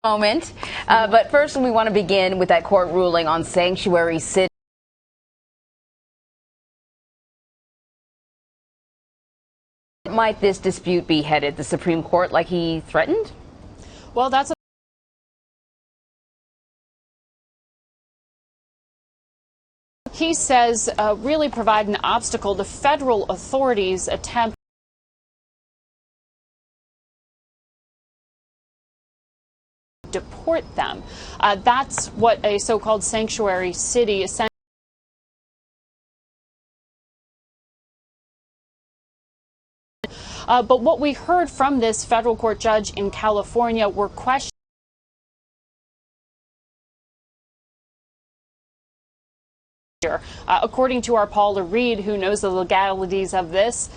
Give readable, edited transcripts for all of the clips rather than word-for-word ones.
Moment. But first, we want to begin with that court ruling on sanctuary city. Might this dispute be headed the Supreme Court like he threatened? Well, that's he says really provide an obstacle to federal authorities' attempt to deport them. That's what a so-called sanctuary city essentially. But what we heard from this federal court judge in California were questions. According to our Paula Reed, who knows the legalities of this,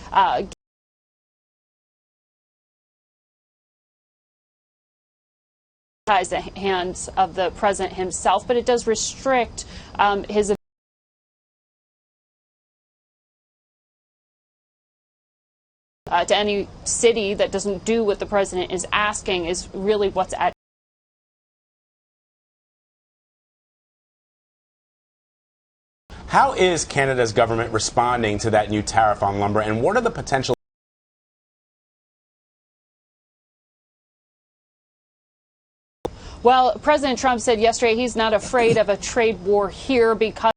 ties the hands of the president himself, but it does restrict his to any city that doesn't do what the president is asking is really what's at. How is Canada's government responding to that new tariff on lumber, and what are the potential? Well, President Trump said yesterday he's not afraid of a trade war here because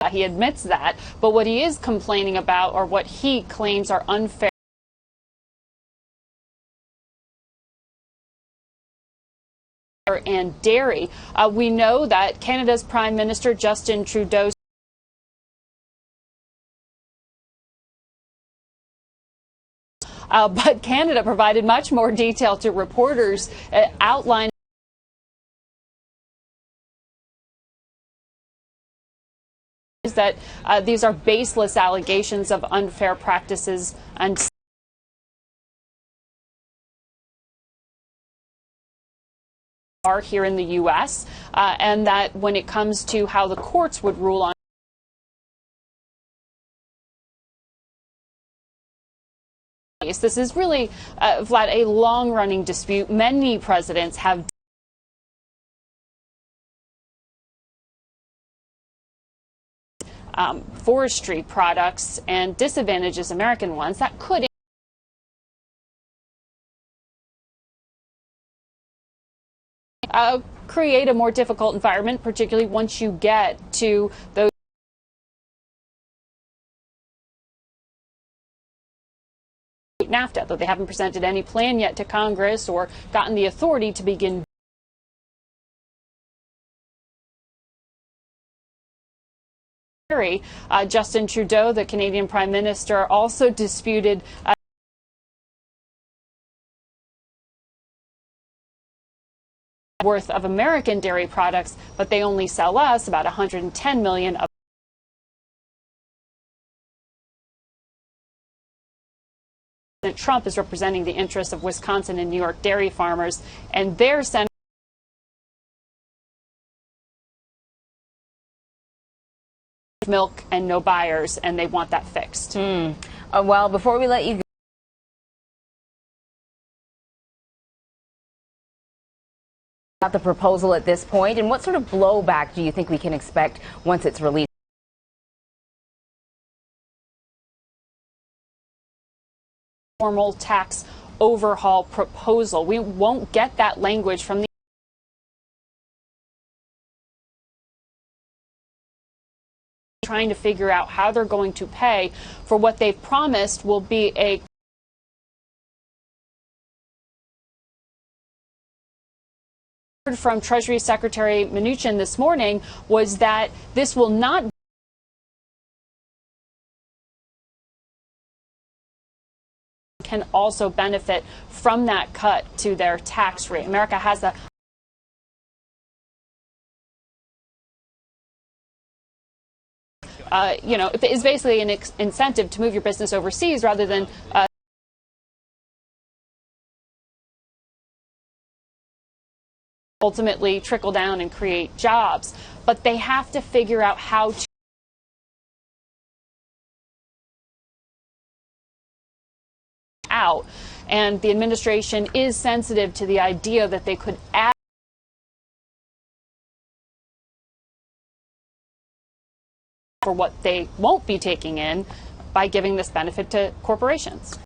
he admits that, but what he is complaining about are what he claims are unfair and dairy. We know that Canada's Prime Minister Justin Trudeau but Canada provided much more detail to reporters outlining that these are baseless allegations of unfair practices and are here in the U.S. And that when it comes to how the courts would rule on this is really, Vlad, a long-running dispute. Many presidents have forestry products and disadvantages American ones that could create a more difficult environment, particularly once you get to those NAFTA, though they haven't presented any plan yet to Congress or gotten the authority to begin. Justin Trudeau, the Canadian Prime Minister, also disputed worth of American dairy products, but they only sell us about 110 million of. President Trump is representing the interests of Wisconsin and New York dairy farmers, and their senator milk and no buyers, and they want that fixed. Well, before we let you go, about the proposal at this point, and what sort of blowback do you think we can expect once it's released? Formal tax overhaul proposal. We won't get that language from the trying to figure out how they're going to pay for what they've promised will be a from Treasury Secretary Mnuchin this morning was that this will not can also benefit from that cut to their tax rate. America has a it is basically an incentive to move your business overseas rather than ultimately trickle down and create jobs. But they have to figure out how to out. And the administration is sensitive to the idea that they could add for what they won't be taking in by giving this benefit to corporations.